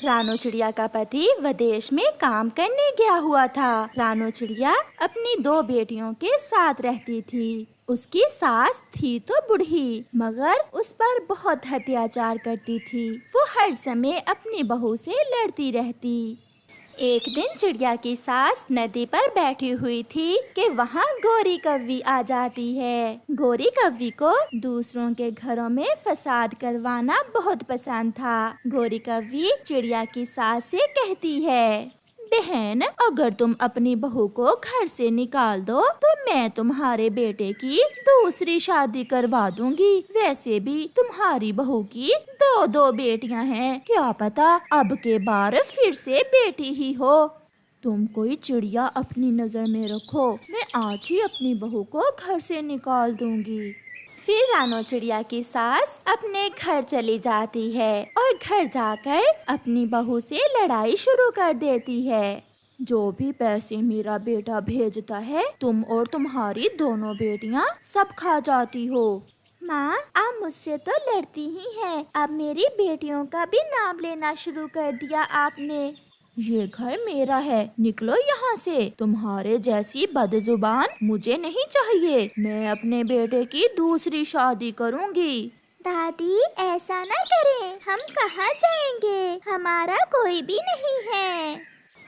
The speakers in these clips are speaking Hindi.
रानो चिड़िया का पति विदेश में काम करने गया हुआ था। रानो चिड़िया अपनी 2 बेटियों के साथ रहती थी। उसकी सास थी तो बूढ़ी, मगर उस पर बहुत अत्याचार करती थी। वो हर समय अपनी बहू से लड़ती रहती। एक दिन चिड़िया की सास नदी पर बैठी हुई थी कि वहाँ गोरी कौवी आ जाती है। गोरी कौवी को दूसरों के घरों में फसाद करवाना बहुत पसंद था। गोरी कौवी चिड़िया की सास से कहती है, बहन, अगर तुम अपनी बहू को घर से निकाल दो तो मैं तुम्हारे बेटे की दूसरी शादी करवा दूंगी। वैसे भी तुम्हारी बहू की 2 बेटियां हैं, क्या पता अब के बार फिर से बेटी ही हो। तुम कोई चिड़िया अपनी नजर में रखो, मैं आज ही अपनी बहू को घर से निकाल दूंगी। फिर रानो चिड़िया की सास अपने घर चली जाती है और घर जाकर अपनी बहू से लड़ाई शुरू कर देती है। जो भी पैसे मेरा बेटा भेजता है, तुम और तुम्हारी 2 बेटियां सब खा जाती हो। माँ, आप मुझसे तो लड़ती ही हैं, अब मेरी बेटियों का भी नाम लेना शुरू कर दिया आपने। ये घर मेरा है, निकलो यहाँ से। तुम्हारे जैसी बदजुबान मुझे नहीं चाहिए। मैं अपने बेटे की दूसरी शादी करूँगी। दादी, ऐसा ना करें, हम कहाँ जाएंगे, हमारा कोई भी नहीं है।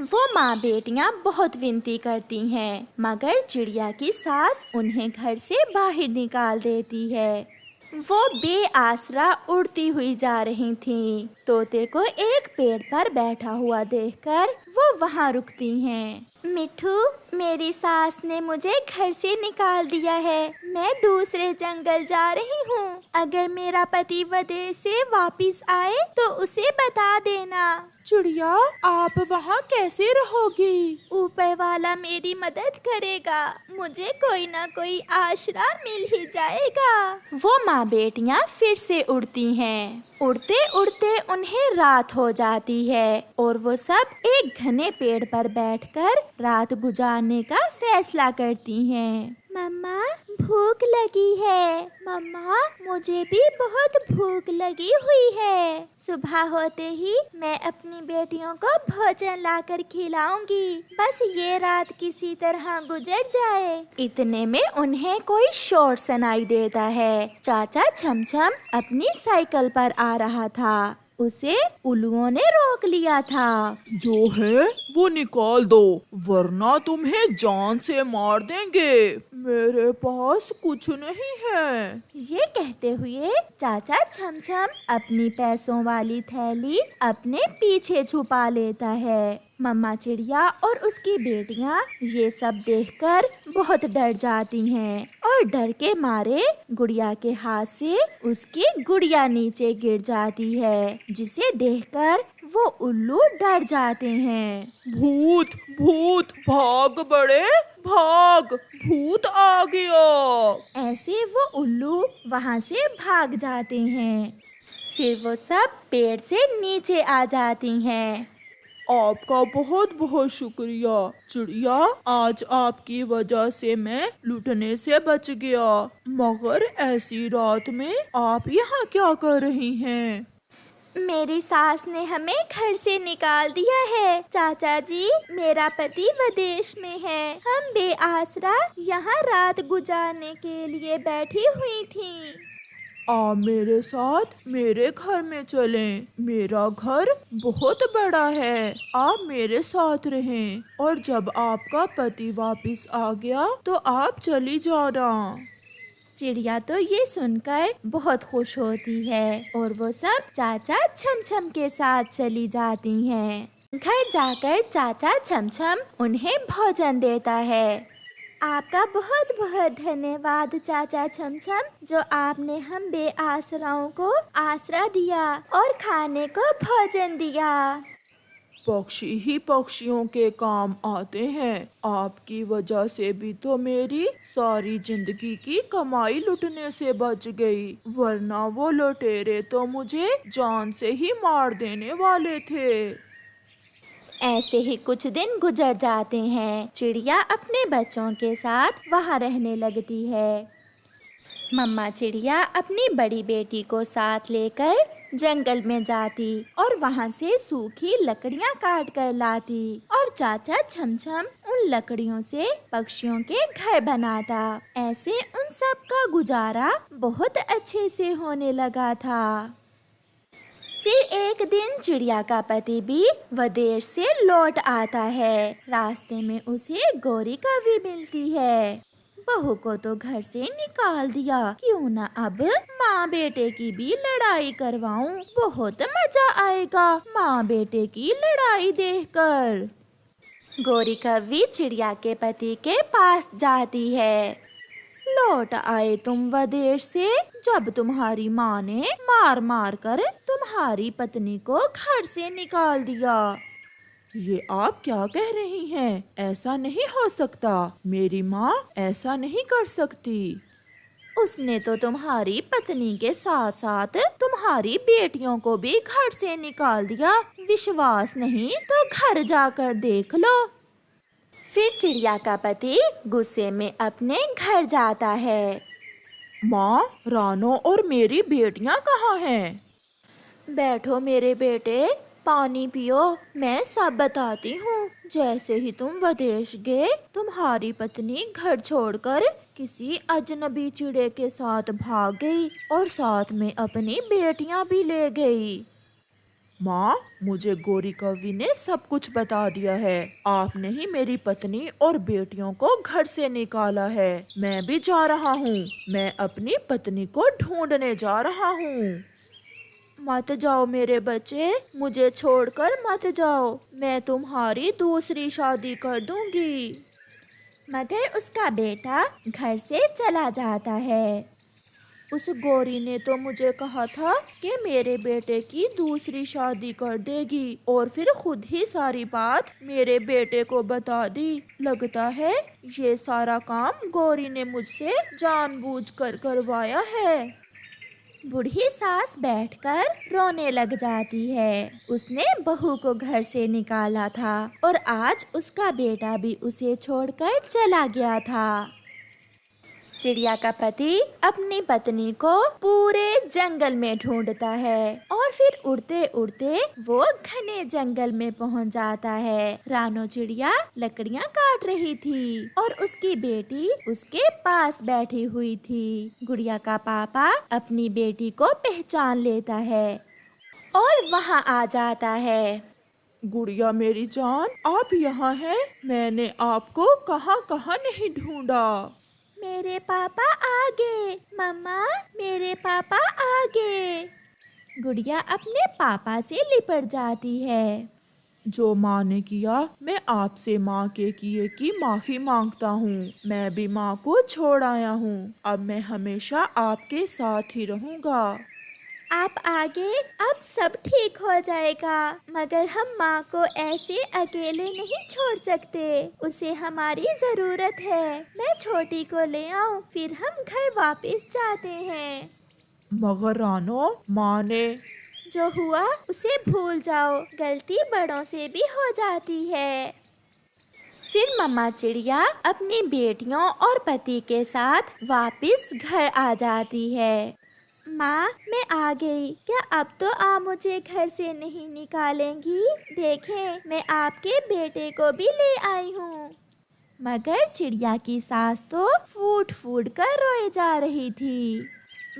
वो माँ बेटियाँ बहुत विनती करती हैं, मगर चिड़िया की सास उन्हें घर से बाहर निकाल देती है। वो बेआसरा उड़ती हुई जा रही थीं। तोते को एक पेड़ पर बैठा हुआ देखकर वो वहाँ रुकती हैं। मिठू, मेरी सास ने मुझे घर से निकाल दिया है, मैं दूसरे जंगल जा रही हूँ। अगर मेरा पति विदेश से वापिस आए तो उसे बता देना। चिड़िया, आप वहाँ कैसे रहोगी? ऊपर वाला मेरी मदद करेगा, मुझे कोई ना कोई आसरा मिल ही जाएगा। वो माँ बेटियाँ फिर से उड़ती हैं। उड़ते उड़ते उन्हें रात हो जाती है और वो सब एक घने पेड़ पर बैठकर रात गुजारने का फैसला करती हैं। मम्मा, भूख लगी है। मम्मा, मुझे भी बहुत भूख लगी हुई है। सुबह होते ही मैं अपनी बेटियों को भोजन लाकर खिलाऊंगी, बस ये रात किसी तरह गुजर जाए। इतने में उन्हें कोई शोर सुनाई देता है। चाचा छमछम अपनी साइकिल पर आ रहा था। उसे उल्लुओं ने रोक लिया था। जो है वो निकाल दो, वरना तुम्हें जान से मार देंगे। मेरे पास कुछ नहीं है। ये कहते हुए चाचा छमछम अपनी पैसों वाली थैली अपने पीछे छुपा लेता है। मम्मा चिड़िया और उसकी बेटियां ये सब देखकर बहुत डर जाती हैं और डर के मारे गुड़िया के हाथ से उसकी गुड़िया नीचे गिर जाती है, जिसे देखकर वो उल्लू डर जाते हैं। भूत भूत, भाग बड़े भाग, भूत आ गया। ऐसे वो उल्लू वहाँ से भाग जाते हैं। फिर वो सब पेड़ से नीचे आ जाती हैं। आपका बहुत बहुत शुक्रिया चिड़िया, आज आपकी वजह से मैं लूटने से बच गया। मगर ऐसी रात में आप यहाँ क्या कर रही हैं? मेरी सास ने हमें घर से निकाल दिया है चाचा जी। मेरा पति विदेश में है, हम बेआसरा यहाँ रात गुजारने के लिए बैठी हुई थी। आप मेरे साथ मेरे घर में चलें। मेरा घर बहुत बड़ा है, आप मेरे साथ रहें और जब आपका पति वापस आ गया तो आप चली जाना। चिड़िया तो ये सुनकर बहुत खुश होती है और वो सब चाचा छमछम के साथ चली जाती हैं। घर जाकर चाचा छमछम उन्हें भोजन देता है। आपका बहुत बहुत धन्यवाद चाचा छमछम, जो आपने हम बेआसराओं को आसरा दिया और खाने को भोजन दिया। पक्षी ही पक्षियों के काम आते हैं। आपकी वजह से भी तो मेरी सारी जिंदगी की कमाई लुटने से बच गई, वरना वो लुटेरे तो मुझे जान से ही मार देने वाले थे। ऐसे ही कुछ दिन गुजर जाते हैं। चिड़िया अपने बच्चों के साथ वहाँ रहने लगती है। मम्मा चिड़िया अपनी बड़ी बेटी को साथ लेकर जंगल में जाती और वहाँ से सूखी लकड़ियाँ काट कर लाती और चाचा छमछम उन लकड़ियों से पक्षियों के घर बनाता। ऐसे उन सब का गुजारा बहुत अच्छे से होने लगा था। फिर एक दिन चिड़िया का पति भी विदेश से लौट आता है। रास्ते में उसे गौरी कौवी मिलती है। बहू को तो घर से निकाल दिया, क्यों ना अब माँ बेटे की भी लड़ाई करवाऊं, बहुत मजा आएगा माँ बेटे की लड़ाई देखकर। गौरी कौवी चिड़िया के पति के पास जाती है। लौट आए तुम विदेश से, जब तुम्हारी माँ ने मार मार कर तुम्हारी पत्नी को घर से निकाल दिया। ये आप क्या कह रही हैं? ऐसा नहीं हो सकता, मेरी माँ ऐसा नहीं कर सकती। उसने तो तुम्हारी पत्नी के साथ साथ तुम्हारी बेटियों को भी घर से निकाल दिया। विश्वास नहीं तो घर जाकर देख लो। फिर चिड़िया का पति गुस्से में अपने घर जाता है। माँ, रानो और मेरी बेटियाँ कहाँ हैं? बैठो मेरे बेटे, पानी पियो, मैं सब बताती हूँ। जैसे ही तुम विदेश गए, तुम्हारी पत्नी घर छोड़कर किसी अजनबी चिड़े के साथ भाग गई और साथ में अपनी बेटियाँ भी ले गई। माँ, मुझे गौरी कौवी ने सब कुछ बता दिया है। आपने ही मेरी पत्नी और बेटियों को घर से निकाला है। मैं भी जा रहा हूँ। मैं अपनी पत्नी को ढूंढने जा रहा हूँ। मत जाओ मेरे बच्चे, मुझे छोड़कर मत जाओ। मैं तुम्हारी दूसरी शादी कर दूंगी। मगर उसका बेटा घर से चला जाता है। उस गौरी ने तो मुझे कहा था कि मेरे बेटे की दूसरी शादी कर देगी और फिर खुद ही सारी बात मेरे बेटे को बता दी। लगता है ये सारा काम गौरी ने मुझसे जानबूझकर करवाया है। बूढ़ी सास बैठकर रोने लग जाती है। उसने बहू को घर से निकाला था और आज उसका बेटा भी उसे छोड़कर चला गया था। चिड़िया का पति अपनी पत्नी को पूरे जंगल में ढूंढता है और फिर उड़ते उड़ते वो घने जंगल में पहुंच जाता है। रानो चिड़िया लकड़ियां काट रही थी और उसकी बेटी उसके पास बैठी हुई थी। गुड़िया का पापा अपनी बेटी को पहचान लेता है और वहाँ आ जाता है। गुड़िया मेरी जान, आप यहाँ हैं? मैंने आपको कहाँ कहाँ नहीं ढूंढा। मेरे पापा आ गए, मम्मा मेरे पापा आ गए। गुड़िया अपने पापा से लिपट जाती है। जो माँ ने किया, मैं आपसे माँ के किए की माफी मांगता हूँ। मैं भी माँ को छोड़ आया हूँ। अब मैं हमेशा आपके साथ ही रहूँगा। आप आगे, अब सब ठीक हो जाएगा, मगर हम माँ को ऐसे अकेले नहीं छोड़ सकते। उसे हमारी जरूरत है। मैं छोटी को ले आऊँ, फिर हम घर वापस जाते हैं। मगर रानो, माँ ने जो हुआ उसे भूल जाओ, गलती बड़ों से भी हो जाती है। फिर मम्मा चिड़िया अपनी बेटियों और पति के साथ वापस घर आ जाती है। माँ, मैं आ गई। क्या अब तो आप मुझे घर से नहीं निकालेंगी? देखें, मैं आपके बेटे को भी ले आई हूँ। मगर चिड़िया की सास तो फूट फूट कर रोए जा रही थी।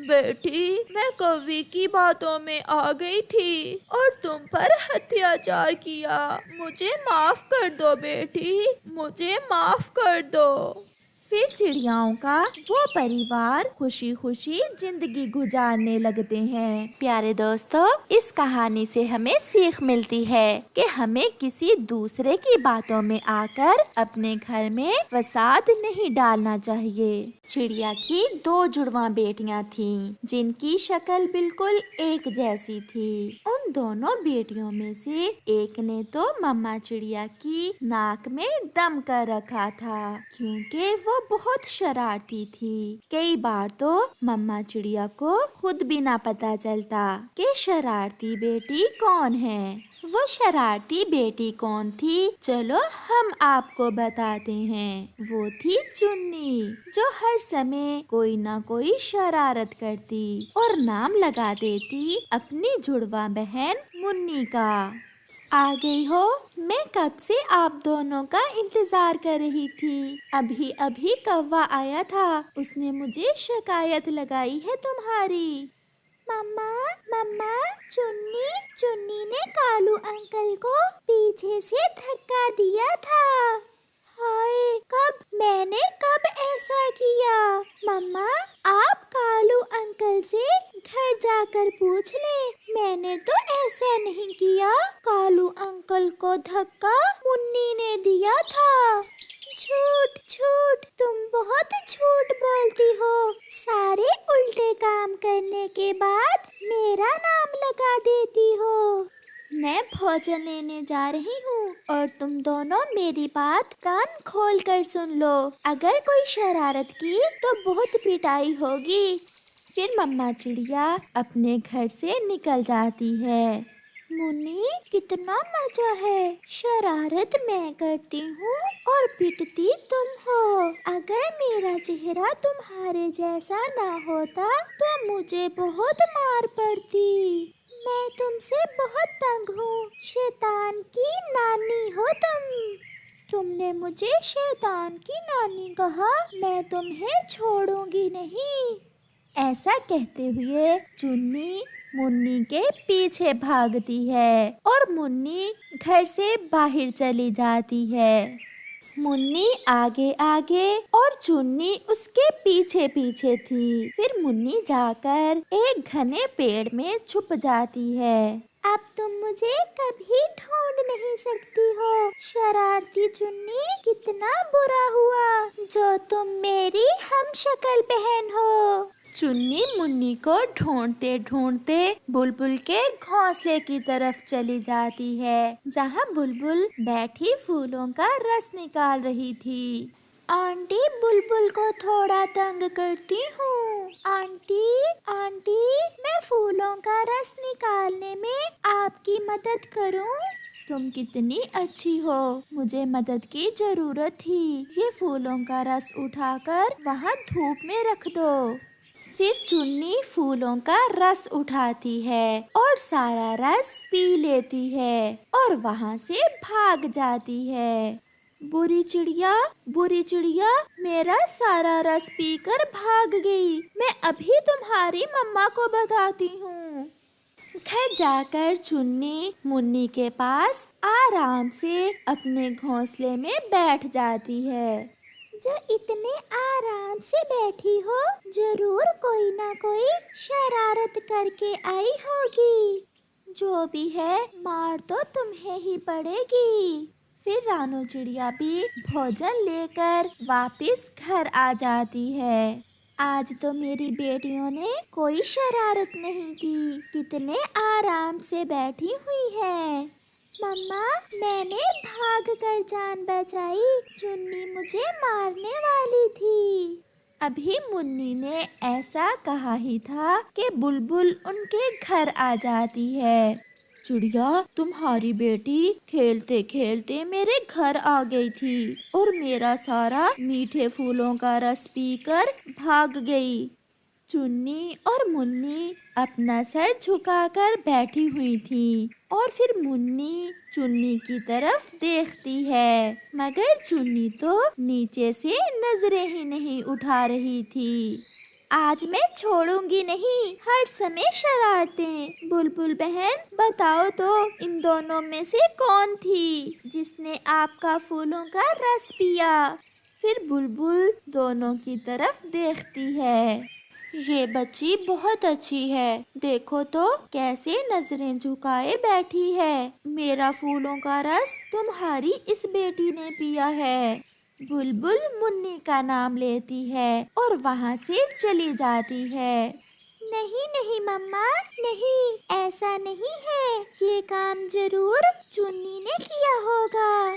बेटी, मैं कौवी की बातों में आ गई थी और तुम पर अत्याचार किया। मुझे माफ कर दो बेटी, मुझे माफ कर दो। फिर चिड़ियाओं का वो परिवार खुशी खुशी जिंदगी गुजारने लगते हैं। प्यारे दोस्तों, इस कहानी से हमें सीख मिलती है कि हमें किसी दूसरे की बातों में आकर अपने घर में फसाद नहीं डालना चाहिए। चिड़िया की 2 जुड़वा बेटियां थीं, जिनकी शक्ल बिल्कुल एक जैसी थी। उन दोनों बेटियों में से एक ने तो मम्मा चिड़िया की नाक में दम कर रखा था, क्योंकि वो बहुत शरारती थी। कई बार तो मम्मा चिड़िया को खुद भी ना पता चलता कि शरारती बेटी कौन है। वो शरारती बेटी कौन थी? चलो हम आपको बताते हैं। वो थी चुन्नी, जो हर समय कोई ना कोई शरारत करती और नाम लगा देती अपनी जुड़वा बहन मुन्नी का। आ गई हो? मैं कब से आप दोनों का इंतजार कर रही थी। अभी अभी कौवा आया था, उसने मुझे शिकायत लगाई है तुम्हारी। मम्मा मम्मा, चुन्नी चुन्नी ने कालू अंकल को पीछे से धक्का दिया था। हाय, कब ऐसा किया? मम्मा, आप कालू अंकल से घर जाकर पूछ ले। मैंने तो ऐसा नहीं किया। कालू अंकल को धक्का मुन्नी ने दिया था। झूठ झूठ, तुम बहुत झूठ बोलती हो। सारे उल्टे काम करने के बाद मेरा नाम लगा देती हो। मैं भोजन लेने जा रही हूँ और तुम दोनों मेरी बात कान खोल कर सुन लो। अगर कोई शरारत की तो बहुत पिटाई होगी। फिर मम्मा चिड़िया अपने घर से निकल जाती है। मुन्नी, कितना मजा है। शरारत मैं करती हूँ और पिटती तुम हो। अगर मेरा चेहरा तुम्हारे जैसा ना होता तो मुझे बहुत मार पड़ती। मैं तुमसे बहुत तंग हूँ। शैतान की नानी हो तुम। तुमने मुझे शैतान की नानी कहा, मैं तुम्हें छोड़ूंगी नहीं। ऐसा कहते हुए चुन्नी मुन्नी के पीछे भागती है और मुन्नी घर से बाहर चली जाती है। मुन्नी आगे आगे और चुन्नी उसके पीछे पीछे थी। फिर मुन्नी जाकर एक घने पेड़ में छुप जाती है। अब तुम मुझे कभी ढूंढ नहीं सकती हो। शरारती चुन्नी, कितना बुरा हुआ जो तुम मेरी हमशक्ल बहन हो। चुन्नी मुन्नी को ढूंढते ढूंढते बुलबुल के घोंसले की तरफ चली जाती है, जहाँ बुलबुल बैठी फूलों का रस निकाल रही थी। आंटी, बुलबुल को थोड़ा तंग करती हूँ। आंटी आंटी, मैं फूलों का रस निकालने में आपकी मदद करूँ? तुम कितनी अच्छी हो, मुझे मदद की जरूरत थी। ये फूलों का रस उठाकर वहाँ धूप में रख दो। फिर चुन्नी फूलों का रस उठाती है और सारा रस पी लेती है और वहाँ से भाग जाती है। बुरी चिड़िया, मेरा सारा रस पीकर भाग गई। मैं अभी तुम्हारी मम्मा को बताती हूँ। घर जाकर चुन्नी मुन्नी के पास आराम से अपने घोंसले में बैठ जाती है। जो इतने आराम से बैठी हो, जरूर कोई ना कोई शरारत करके आई होगी। जो भी है, मार तो तुम्हें ही पड़ेगी। फिर रानो चिड़िया भी भोजन लेकर वापस घर आ जाती है। आज तो मेरी बेटियों ने कोई शरारत नहीं की, कितने आराम से बैठी हुई है। मम्मा, मैंने भागकर जान बचाई। चुन्नी मुझे मारने वाली थी। अभी मुन्नी ने ऐसा कहा ही था कि बुलबुल उनके घर आ जाती है। चिड़िया, तुम्हारी बेटी खेलते खेलते मेरे घर आ गई थी और मेरा सारा मीठे फूलों का रस पीकर भाग गई। चुन्नी और मुन्नी अपना सर झुकाकर बैठी हुई थी और फिर मुन्नी चुन्नी की तरफ देखती है, मगर चुन्नी तो नीचे से नजरें ही नहीं उठा रही थी। आज मैं छोड़ूंगी नहीं, हर समय शरारतें। बुलबुल बहन, बताओ तो इन दोनों में से कौन थी जिसने आपका फूलों का रस पिया? फिर बुलबुल दोनों की तरफ देखती है। ये बच्ची बहुत अच्छी है, देखो तो कैसे नजरें झुकाए बैठी है। मेरा फूलों का रस तुम्हारी इस बेटी ने पिया है। बुलबुल मुन्नी का नाम लेती है और वहाँ से चली जाती है। नहीं नहीं मम्मा, नहीं, ऐसा नहीं है। ये काम जरूर चुन्नी ने किया होगा।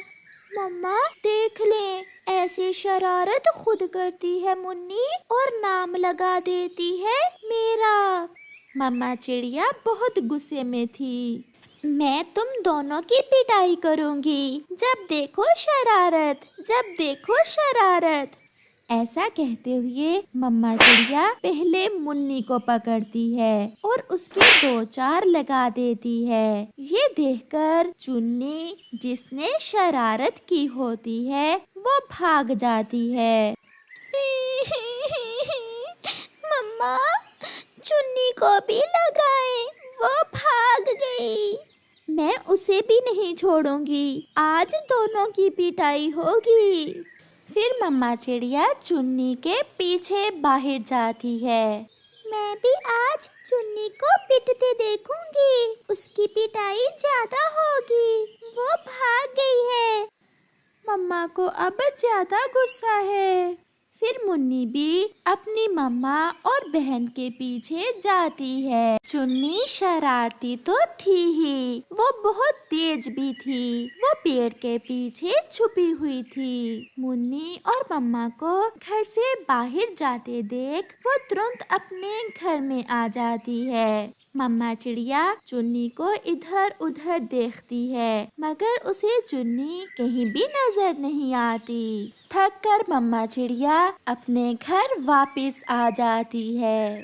मम्मा, देख ले, ऐसी शरारत खुद करती है मुन्नी और नाम लगा देती है मेरा। मम्मा चिड़िया बहुत गुस्से में थी। मैं तुम दोनों की पिटाई करूंगी। जब देखो शरारत, जब देखो शरारत। ऐसा कहते हुए मम्मा चिड़िया पहले मुन्नी को पकड़ती है और उसके दो चार लगा देती है। ये देखकर चुन्नी, जिसने शरारत की होती है, वो भाग जाती है। मम्मा, चुन्नी को भी लगाए, वो भाग गई। मैं उसे भी नहीं छोड़ूंगी, आज दोनों की पिटाई होगी। फिर मम्मा चिड़िया चुन्नी के पीछे बाहर जाती है। मैं भी आज चुन्नी को पिटते देखूंगी, उसकी पिटाई ज्यादा होगी। वो भाग गई है। मम्मा को अब ज्यादा गुस्सा है। फिर मुन्नी भी अपनी मम्मा और बहन के पीछे जाती है। चुन्नी शरारती तो थी ही, वो बहुत तेज भी थी। वो पेड़ के पीछे छुपी हुई थी। मुन्नी और मम्मा को घर से बाहर जाते देख वो तुरंत अपने घर में आ जाती है। मम्मा चिड़िया चुन्नी को इधर उधर देखती है, मगर उसे चुन्नी कहीं भी नजर नहीं आती। थक कर मम्मा चिड़िया अपने घर वापस आ जाती है।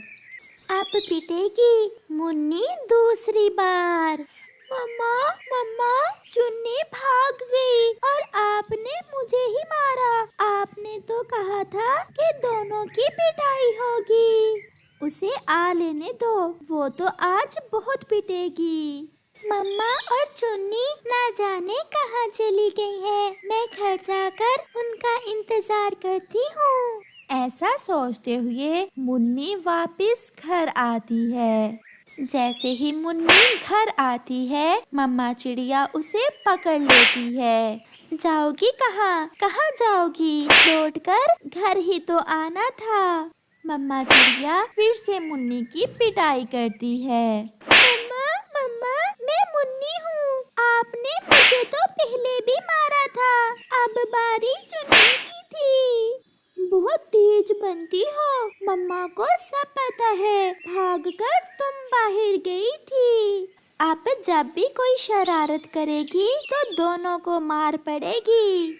अब पिटेगी मुन्नी दूसरी बार। मम्मा, मम्मा, चुन्नी भाग गई और आपने मुझे ही मारा। आपने तो कहा था कि दोनों की पिटाई होगी। उसे आ लेने दो, वो तो आज बहुत पिटेगी। मम्मा और चुन्नी ना जाने कहाँ चली गई है। मैं घर जाकर उनका इंतजार करती हूँ। ऐसा सोचते हुए मुन्नी वापस घर आती है। जैसे ही मुन्नी घर आती है, मम्मा चिड़िया उसे पकड़ लेती है। जाओगी कहाँ? कहाँ जाओगी? लौटकर घर ही तो आना था। मम्मा चिड़िया फिर से मुन्नी की पिटाई करती है। मम्मा, मम्मा, मैं मुन्नी हूँ। आपने मुझे तो पहले भी मारा था, अब बारी चुन्नी की थी। बहुत तेज बनती हो, मम्मा को सब पता है। भागकर तुम बाहर गई थी। अब जब भी कोई शरारत करेगी तो दोनों को मार पड़ेगी।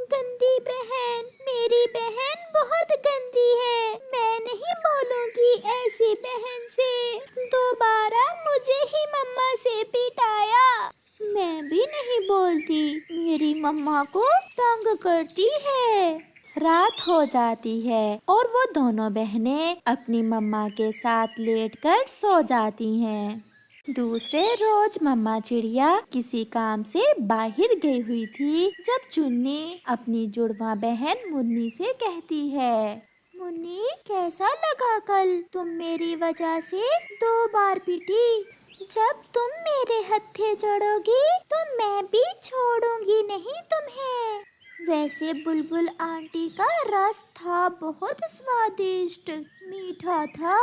गंदी बहन, मेरी बहन बहुत गंदी है। मैं नहीं बोलूंगी ऐसी बहन से। दोबारा मुझे ही मम्मा से पिटाया। मैं भी नहीं बोलती, मेरी मम्मा को तंग करती है। रात हो जाती है और वो दोनों बहनें अपनी मम्मा के साथ लेटकर सो जाती हैं। दूसरे रोज मम्मा चिड़िया किसी काम से बाहर गई हुई थी, जब चुन्नी अपनी जुड़वा बहन मुन्नी से कहती है, मुन्नी, कैसा लगा कल? तुम मेरी वजह से 2 बार पिटी। जब तुम मेरे हत्थे चढ़ोगी तो मैं भी छोड़ूंगी नहीं तुम्हें। वैसे बुलबुल आंटी का रस था बहुत स्वादिष्ट, मीठा था।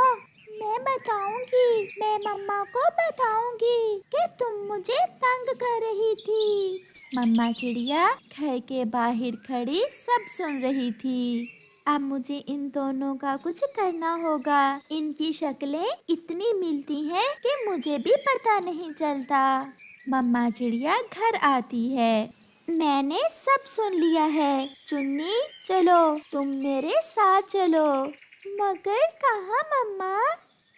मैं बताऊंगी, मैं मम्मा को बताऊंगी कि तुम मुझे तंग कर रही थी। मम्मा चिड़िया घर के बाहर खड़ी सब सुन रही थी। अब मुझे इन दोनों का कुछ करना होगा। इनकी शक्लें इतनी मिलती हैं कि मुझे भी पता नहीं चलता। मम्मा चिड़िया घर आती है। मैंने सब सुन लिया है। चुन्नी, चलो, तुम मेरे साथ चलो। मगर कहाँ मम्मा?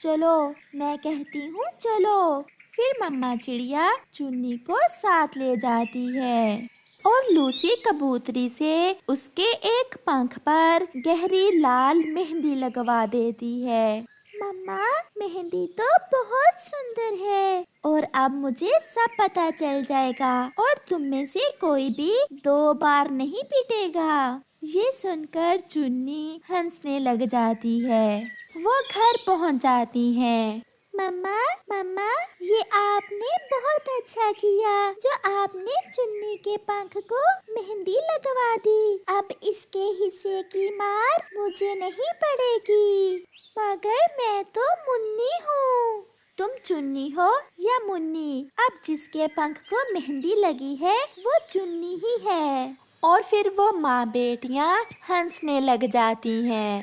चलो, मैं कहती हूँ चलो। फिर मम्मा चिड़िया चुन्नी को साथ ले जाती है और लूसी कबूतरी से उसके एक पंख पर गहरी लाल मेहंदी लगवा देती है। मम्मा, मेहंदी तो बहुत सुंदर है और अब मुझे सब पता चल जाएगा और तुम में से कोई भी 2 बार नहीं पीटेगा। ये सुनकर चुन्नी हंसने लग जाती है। वो घर पहुंच जाती हैं। मम्मा, मम्मा, ये आपने बहुत अच्छा किया जो आपने चुन्नी के पंख को मेहंदी लगवा दी। अब इसके हिस्से की मार मुझे नहीं पड़ेगी। मगर मैं तो मुन्नी हूँ। तुम चुन्नी हो या मुन्नी, अब जिसके पंख को मेहंदी लगी है वो चुन्नी ही है। और फिर वो माँ बेटियाँ हंसने लग जाती हैं।